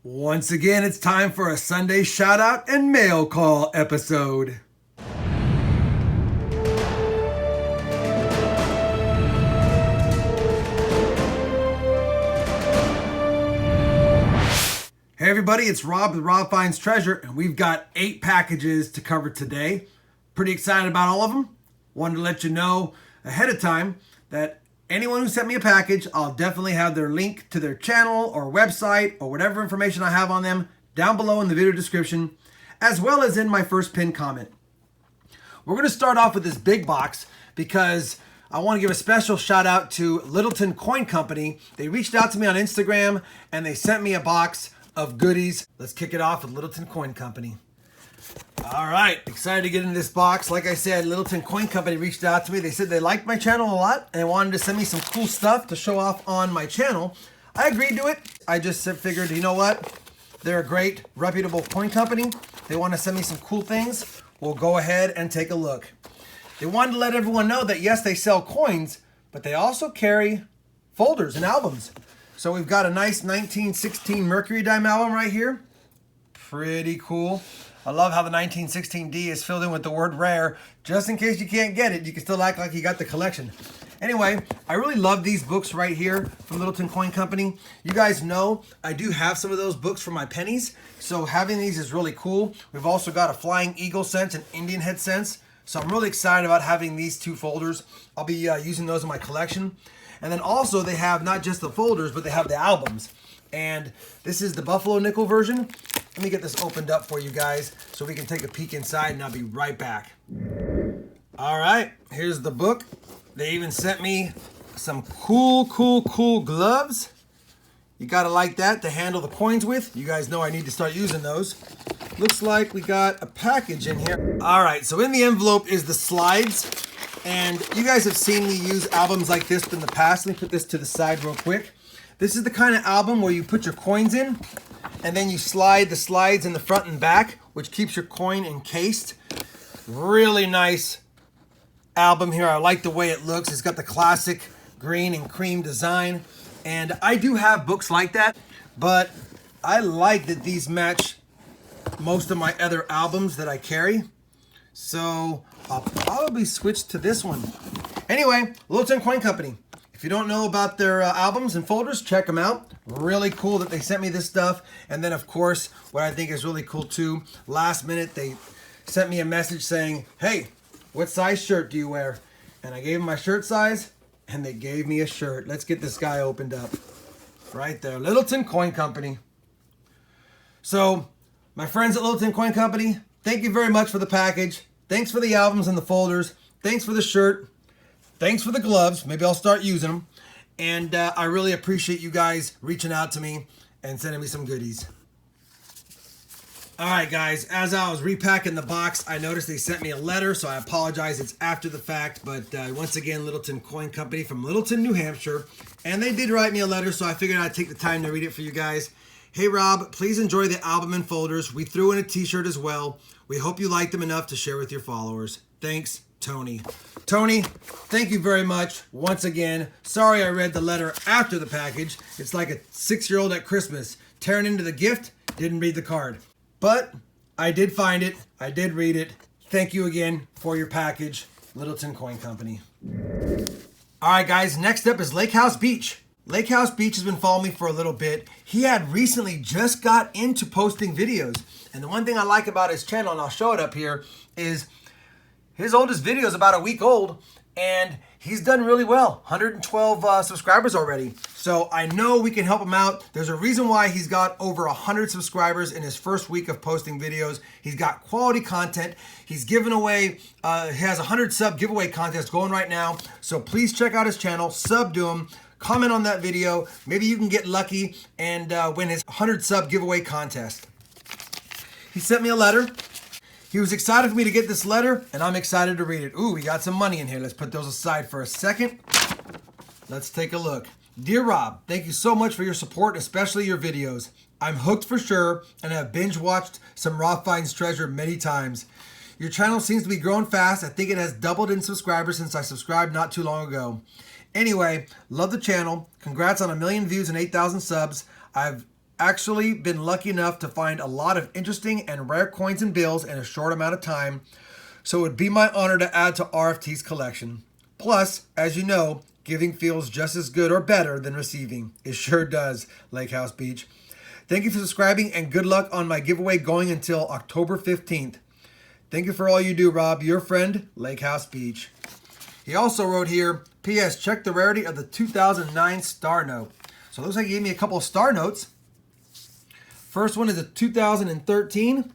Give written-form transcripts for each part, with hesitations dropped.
Once again, it's time for a Sunday shout out and mail call episode. Hey everybody, it's Rob with RobFindsTreasure, and we've got 8 packages to cover today. Pretty excited about all of them. Wanted to let you know ahead of time that anyone who sent me a package, I'll definitely have their link to their channel or website or whatever information I have on them down below in the video description, as well as in my first pinned comment. We're going to start off with this big box because I want to give a special shout out to Littleton Coin Company. They reached out to me on Instagram and they sent me a box of goodies. Let's kick it off with Littleton Coin Company. All right, excited to get into this box. Like I said, Littleton Coin Company reached out to me. They said they liked my channel a lot and they wanted to send me some cool stuff to show off on my channel. I agreed to it. I just figured, you know what? They're a great, reputable coin company. They want to send me some cool things. We'll go ahead and take a look. They wanted to let everyone know that yes, they sell coins, but they also carry folders and albums. So we've got a nice 1916 Mercury dime album right here. Pretty cool. I love how the 1916D is filled in with the word rare. Just in case you can't get it, you can still act like you got the collection. Anyway, I really love these books right here from Littleton Coin Company. You guys know I do have some of those books for my pennies, so having these is really cool. We've also got a Flying Eagle Sense and Indian Head Sense, so I'm really excited about having these 2 folders. I'll be using those in my collection. And then also they have not just the folders, but they have the albums. And this is the Buffalo Nickel version. Let me get this opened up for you guys so we can take a peek inside, and I'll be right back. All right, here's the book. They even sent me some cool gloves. You gotta like that to handle the coins with. You guys know I need to start using those. Looks like we got a package in here. All right, so in the envelope is the slides. And you guys have seen me use albums like this in the past. Let me put this to the side real quick. This is the kind of album where you put your coins in and then you slide the slides in the front and back, which keeps your coin encased. Really nice album here. I like the way it looks. It's got the classic green and cream design. And I do have books like that, but I like that these match most of my other albums that I carry. So I'll probably switch to this one. Anyway, Littleton Coin Company. If you don't know about their albums and folders, check them out. Really cool that they sent me this stuff. And then, of course, what I think is really cool too, last minute they sent me a message saying, hey, what size shirt do you wear? And I gave them my shirt size, and they gave me a shirt. Let's get this guy opened up. Right there, Littleton Coin Company. So, my friends at Littleton Coin Company, thank you very much for the package. Thanks for the albums and the folders. Thanks for the shirt. Thanks for the gloves. Maybe I'll start using them. And I really appreciate you guys reaching out to me and sending me some goodies. All right, guys. As I was repacking the box, I noticed they sent me a letter, so I apologize. It's after the fact. But once again, Littleton Coin Company from Littleton, New Hampshire. And they did write me a letter, so I figured I'd take the time to read it for you guys. Hey, Rob, please enjoy the album and folders. We threw in a t-shirt as well. We hope you like them enough to share with your followers. Thanks, Tony. Tony, thank you very much once again. Sorry I read the letter after the package. It's like a 6-year-old at Christmas. Tearing into the gift, didn't read the card. But I did find it. I did read it. Thank you again for your package, Littleton Coin Company. All right, guys, next up is LakeHouse Beach. LakeHouse Beach has been following me for a little bit. He had recently just got into posting videos. And the one thing I like about his channel, and I'll show it up here, is his oldest video is about a week old, and he's done really well. 112 subscribers already. So I know we can help him out. There's a reason why he's got over 100 subscribers in his first week of posting videos. He's got quality content. He's given away, he has a 100 sub giveaway contest going right now. So please check out his channel, sub to him, comment on that video. Maybe you can get lucky and win his 100 sub giveaway contest. He sent me a letter. He was excited for me to get this letter, and I'm excited to read it. Ooh, we got some money in here. Let's put those aside for a second. Let's take a look. Dear Rob, thank you so much for your support, especially your videos. I'm hooked for sure, and have binge watched some RobFindsTreasure many times. Your channel seems to be growing fast. I think it has doubled in subscribers since I subscribed not too long ago. Anyway, love the channel. Congrats on 1 million views and 8,000 subs. I've actually been lucky enough to find a lot of interesting and rare coins and bills in a short amount of time, so it would be my honor to add to RFT's collection. Plus, as you know, giving feels just as good or better than receiving. It sure does, LakeHouse Beach. Thank you for subscribing and good luck on my giveaway going until October 15th. Thank you for all you do, Rob. Your friend, LakeHouse Beach. He also wrote here, P.S. Check the rarity of the 2009 Star Note. So it looks like he gave me a couple of Star Notes. First one is a 2013.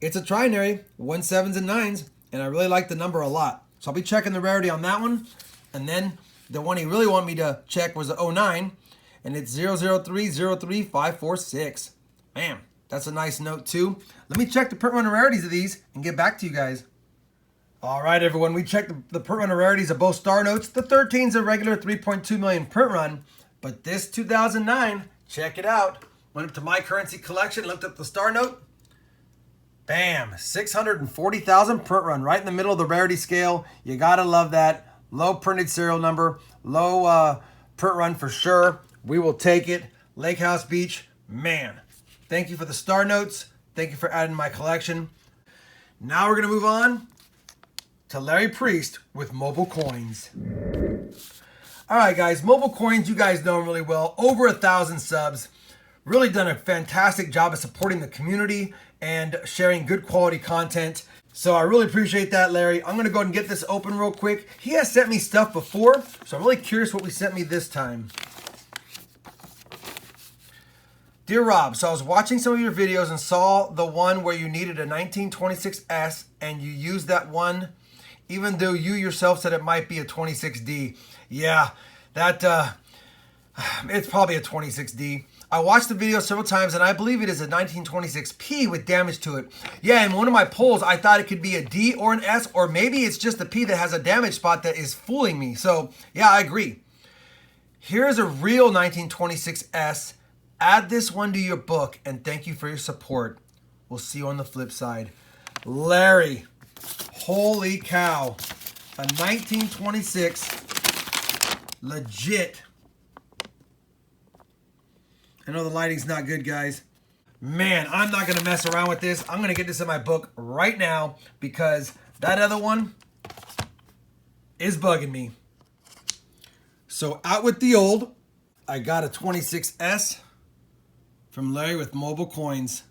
It's a trinary, 1 7s and 9s, and I really like the number a lot. So I'll be checking the rarity on that one. And then the one he really wanted me to check was the 09, and it's 003-03546. Man, that's a nice note too. Let me check the print run rarities of these and get back to you guys. All right, everyone, we checked the print run rarities of both Star Notes. The 13's a regular 3.2 million print run, but this 2009, check it out. Went up to my currency collection, looked up the Star Note. Bam, 640,000 print run, right in the middle of the rarity scale. You gotta love that. Low printed serial number, low print run for sure. We will take it. LakeHouse Beach, man. Thank you for the Star Notes. Thank you for adding to my collection. Now we're gonna move on to Larry Priest with Mobile Coins. All right, guys, Mobile Coins, you guys know him really well. Over 1,000 subs. Really done a fantastic job of supporting the community and sharing good quality content. So I really appreciate that, Larry. I'm gonna go ahead and get this open real quick. He has sent me stuff before, so I'm really curious what we sent me this time. Dear Rob, so I was watching some of your videos and saw the one where you needed a 1926S and you used that one even though you yourself said it might be a 26D. Yeah, that it's probably a 26D. I watched the video several times and I believe it is a 1926P with damage to it. Yeah, in one of my polls, I thought it could be a D or an S, or maybe it's just a P that has a damage spot that is fooling me. So yeah, I agree. Here's a real 1926S. Add this one to your book and thank you for your support. We'll see you on the flip side. Larry, holy cow. A 1926 legit. I know the lighting's not good, guys. Man, I'm not gonna mess around with this. I'm gonna get this in my book right now because that other one is bugging me. So out with the old. I got a 26S from Larry with Mobile Coins,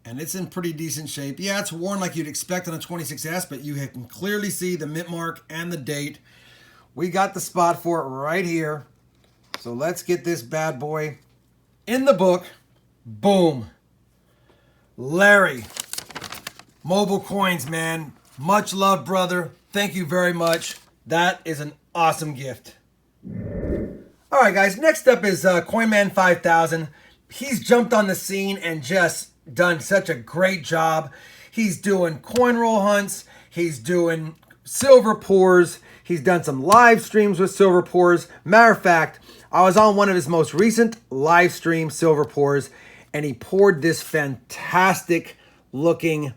and it's in pretty decent shape. Yeah, it's worn like you'd expect on a 26S, but you can clearly see the mint mark and the date. We got the spot for it right here. So let's get this bad boy in the book. Boom. Larry, Mobile Coins, man. Much love, brother. Thank you very much. That is an awesome gift. All right, guys. Next up is CoinMan 5000. He's jumped on the scene and just done such a great job. He's doing coin roll hunts. He's doing silver pours. He's done some live streams with silver pours. Matter of fact, I was on one of his most recent live stream silver pours, and he poured this fantastic looking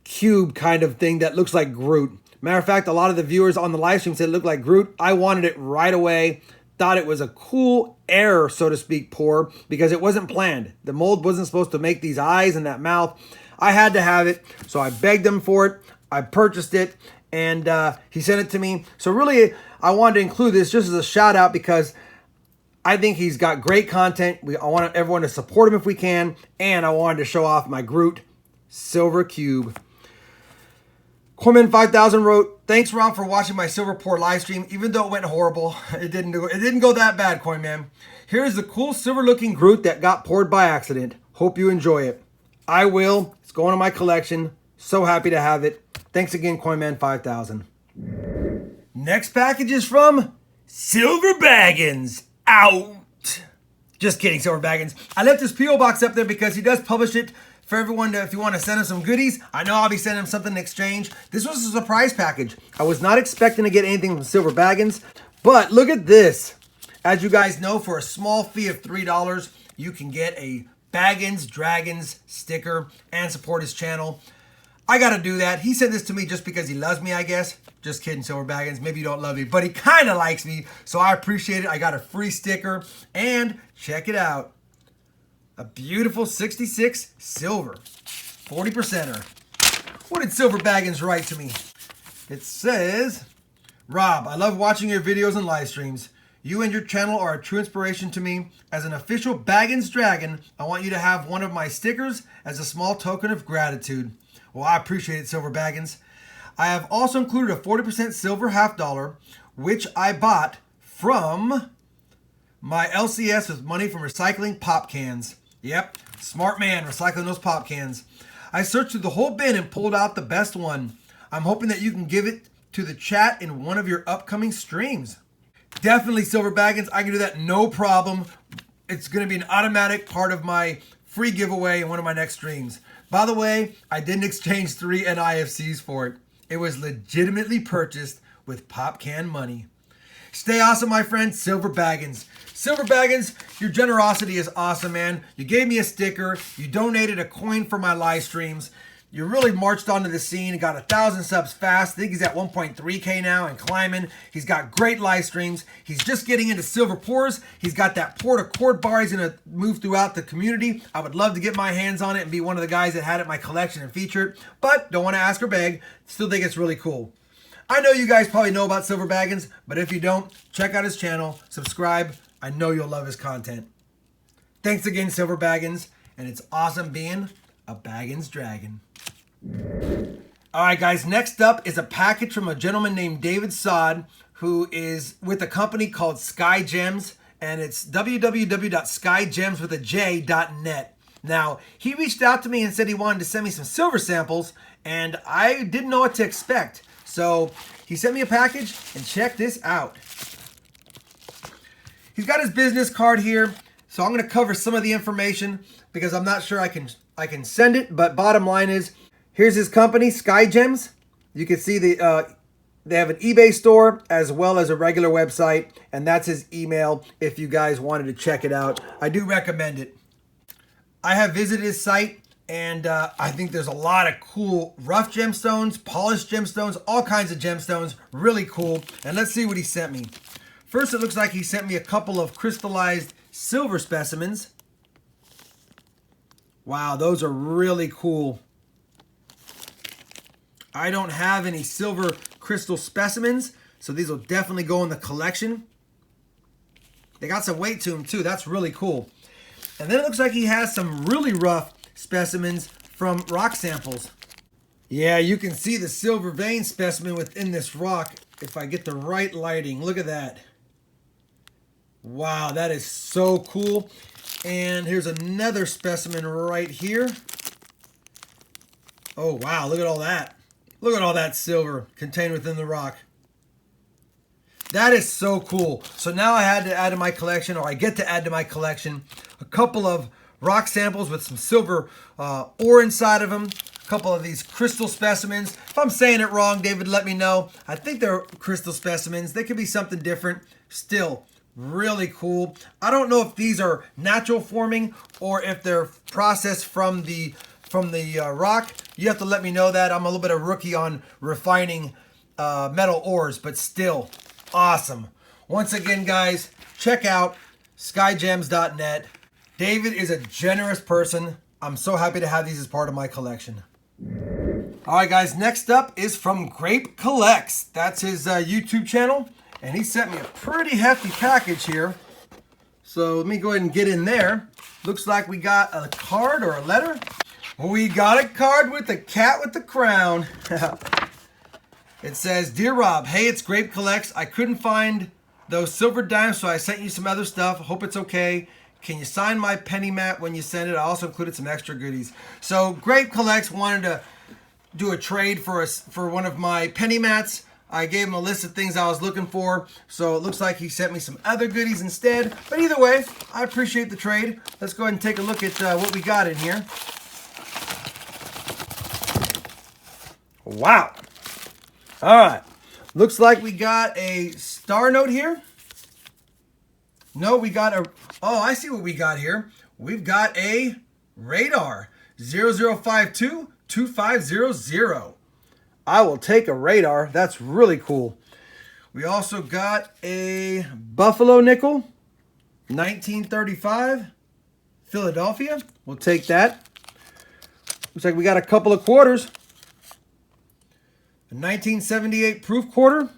cube kind of thing that looks like Groot. Matter of fact, a lot of the viewers on the live stream said it looked like Groot. I wanted it right away. Thought it was a cool error, so to speak, pour because it wasn't planned. The mold wasn't supposed to make these eyes and that mouth. I had to have it, so I begged him for it. I purchased it, and he sent it to me. So really, I wanted to include this just as a shout out because I think he's got great content. I want everyone to support him if we can, and I wanted to show off my Groot silver cube. CoinMan 5000 wrote, "Thanks, Rob, for watching my silver pour live stream. Even though it went horrible, it didn't go that bad, CoinMan. Here's the cool silver-looking Groot that got poured by accident. Hope you enjoy it." I will. It's going to my collection. So happy to have it. Thanks again, CoinMan 5000. Next package is from Silver Baggins. Out. Just kidding, Silver Baggins. I left his P.O. box up there because he does publish it for everyone to, if you want to send him some goodies. I know I'll be sending him something in exchange. This was a surprise package. I was not expecting to get anything from Silver Baggins, but look at this. As you guys know, for a small fee of $3, you can get a Baggins Dragons sticker and support his channel. I got to do that. He sent this to me just because he loves me, I guess. Just kidding, Silver Baggins. Maybe you don't love me, but he kind of likes me, so I appreciate it. I got a free sticker, and check it out. A beautiful 66 silver. 40%er. What did Silver Baggins write to me? It says, Rob, I love watching your videos and live streams. You and your channel are a true inspiration to me. As an official Baggins Dragon, I want you to have one of my stickers as a small token of gratitude. Well, I appreciate it, Silver Baggins. I have also included a 40% silver half dollar, which I bought from my LCS with money from recycling pop cans. Yep, smart man, recycling those pop cans. I searched through the whole bin and pulled out the best one. I'm hoping that you can give it to the chat in one of your upcoming streams. Definitely, Silver Baggins. I can do that, no problem. It's going to be an automatic part of my free giveaway in one of my next streams. By the way, I didn't exchange 3 NIFCs for it. It was legitimately purchased with pop can money. Stay awesome, my friend, Silver Baggins. Silver Baggins, your generosity is awesome, man. You gave me a sticker. You donated a coin for my live streams. You really marched onto the scene and got 1,000 subs fast. I think he's at 1.3K now and climbing. He's got great live streams. He's just getting into silver pours. He's got that pour to cord bar he's going to move throughout the community. I would love to get my hands on it and be one of the guys that had it in my collection and feature it, but don't want to ask or beg. Still think it's really cool. I know you guys probably know about Silver Baggins, but if you don't, check out his channel, subscribe. I know you'll love his content. Thanks again, Silver Baggins, and it's awesome being a Baggins Dragon. All right, guys, next up is a package from a gentleman named David Saad, who is with a company called Sky Gems, and it's www.skygemswithaj.net. Now, he reached out to me and said he wanted to send me some silver samples, and I didn't know what to expect. So he sent me a package, and check this out. He's got his business card here, so I'm going to cover some of the information because I'm not sure I can send it, but bottom line is, here's his company, Sky Gems. You can see they have an eBay store as well as a regular website, and that's his email if you guys wanted to check it out. I do recommend it. I have visited his site, and I think there's a lot of cool rough gemstones, polished gemstones, all kinds of gemstones. Really cool. And let's see what he sent me. First, it looks like he sent me a couple of crystallized silver specimens. Wow, those are really cool. I don't have any silver crystal specimens, so these will definitely go in the collection. They got some weight to them too. That's really cool. And then it looks like he has some really rough specimens from rock samples. Yeah, you can see the silver vein specimen within this rock if I get the right lighting. Look at that. Wow, that is so cool. And here's another specimen right here. Oh, wow, look at all that. Look at all that silver contained within the rock. That is so cool. So now I had to add to my collection, or I get to add to my collection, a couple of rock samples with some silver ore inside of them. A couple of these crystal specimens. If I'm saying it wrong, David, let me know. I think they're crystal specimens. They could be something different. Still, really cool. I don't know if these are natural forming or if they're processed from the rock. You have to let me know that. I'm a little bit of a rookie on refining metal ores, but still awesome. Once again, guys, check out skygems.net. David is a generous person. I'm so happy to have these as part of my collection. All right, guys, next up is from Grape Collects. That's his YouTube channel, and he sent me a pretty hefty package here. So let me go ahead and get in there. Looks like we got a card or a letter. We got a card with the cat with the crown. It says, Dear Rob, hey, it's Grape Collects. I couldn't find those silver dimes, so I sent you some other stuff. Hope it's okay. Can you sign my penny mat when you send it? I also included some extra goodies. So Grape Collects wanted to do a trade for one of my penny mats. I gave him a list of things I was looking for. So it looks like he sent me some other goodies instead. But either way, I appreciate the trade. Let's go ahead and take a look at what we got in here. Wow. All right. Looks like we got a star note here. No, we got a... Oh, I see what we got here. We've got a radar. 0052-2500. I will take a radar. That's really cool. We also got a buffalo nickel. 1935. Philadelphia. We'll take that. Looks like we got a couple of quarters. A 1978 proof quarter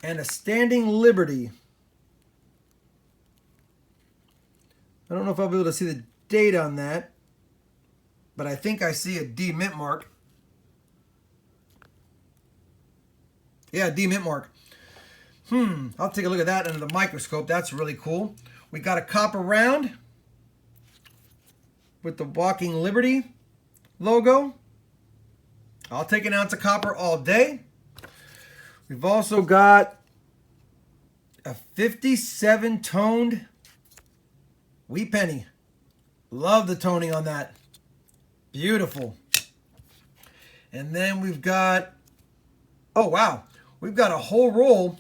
and a Standing Liberty. I don't know if I'll be able to see the date on that, but I think I see a D mint mark. Yeah, D mint mark. I'll take a look at that under the microscope. That's really cool. We got a copper round with the Walking Liberty logo. I'll take an ounce of copper all day. We've also got a 57 toned wheat penny. Love the toning on that. Beautiful. And then we've got, oh wow, we've got a whole roll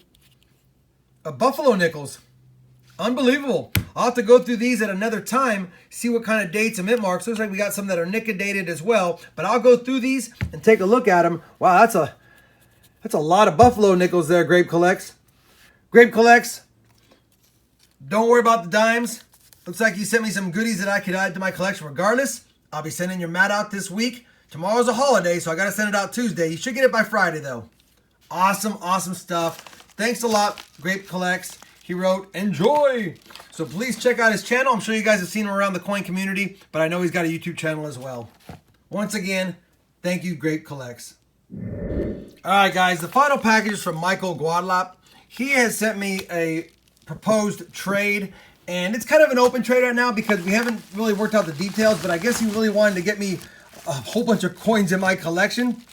of buffalo nickels. Unbelievable. I'll have to go through these at another time, see what kind of dates and mint marks. Looks like we got some that are nickel dated as well, but I'll go through these and take a look at them. Wow, that's a lot of buffalo nickels there, Grape Collects. Grape Collects, don't worry about the dimes. Looks like you sent me some goodies that I could add to my collection regardless. I'll be sending your mat out this week. Tomorrow's a holiday, so I got to send it out Tuesday. You should get it by Friday, though. Awesome, awesome stuff. Thanks a lot, Grape Collects. He wrote, enjoy. So please check out his channel. I'm sure you guys have seen him around the coin community, but I know he's got a YouTube channel as well. Once again, thank you, Grape Collects. All right, guys, the final package is from Michael Guadalupe. He has sent me a proposed trade, and it's kind of an open trade right now because we haven't really worked out the details, but I guess he really wanted to get me a whole bunch of coins in my collection.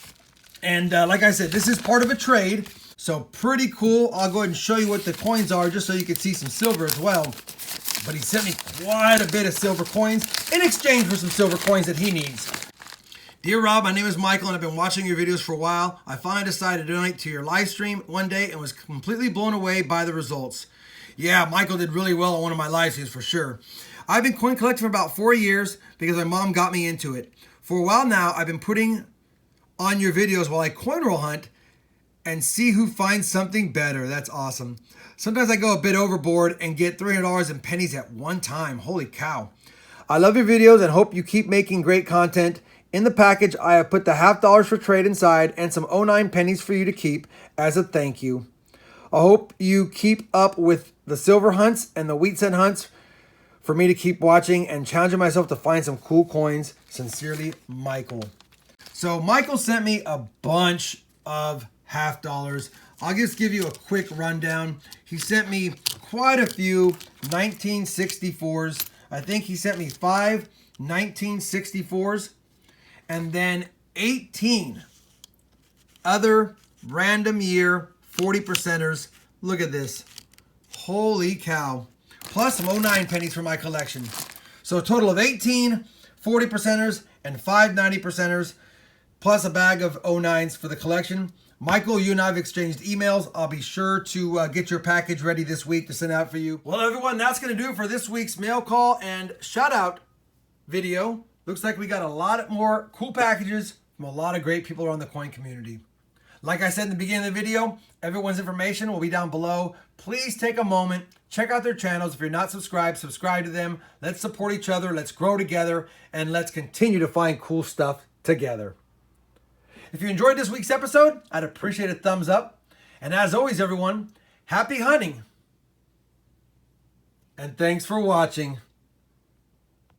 And like I said, this is part of a trade. So pretty cool. I'll go ahead and show you what the coins are just so you can see some silver as well. But he sent me quite a bit of silver coins in exchange for some silver coins that he needs. Dear Rob, my name is Michael and I've been watching your videos for a while. I finally decided to donate to your live stream one day and was completely blown away by the results. Yeah, Michael did really well on one of my live streams for sure. I've been coin collecting for about 4 years because my mom got me into it. For a while now, I've been putting on your videos while I coin roll hunt and see who finds something better. That's awesome. Sometimes I go a bit overboard and get $300 in pennies at one time. Holy cow. I love your videos and hope you keep making great content. In the package, I have put the $50 for trade inside and some 09 pennies for you to keep as a thank you. I hope you keep up with the silver hunts and the wheat cent hunts for me to keep watching and challenging myself to find some cool coins. Sincerely, Michael. So Michael sent me a bunch of $50. I'll just give you a quick rundown. He sent me quite a few 1964s. I think he sent me 5 1964s and then 18 other random year 40 percenters. Look at this. Holy cow. Plus some 09 pennies for my collection. So a total of 18 40 percenters and 5 90 percenters plus a bag of 09s for the collection. Michael, you and I have exchanged emails. I'll be sure to get your package ready this week to send out for you. Well, everyone, that's going to do it for this week's mail call and shout out video. Looks like we got a lot more cool packages from a lot of great people around the coin community. Like I said in the beginning of the video, everyone's information will be down below. Please take a moment, check out their channels. If you're not subscribed, subscribe to them. Let's support each other. Let's grow together and let's continue to find cool stuff together. If you enjoyed this week's episode, I'd appreciate a thumbs up. And as always, everyone, happy hunting. And thanks for watching.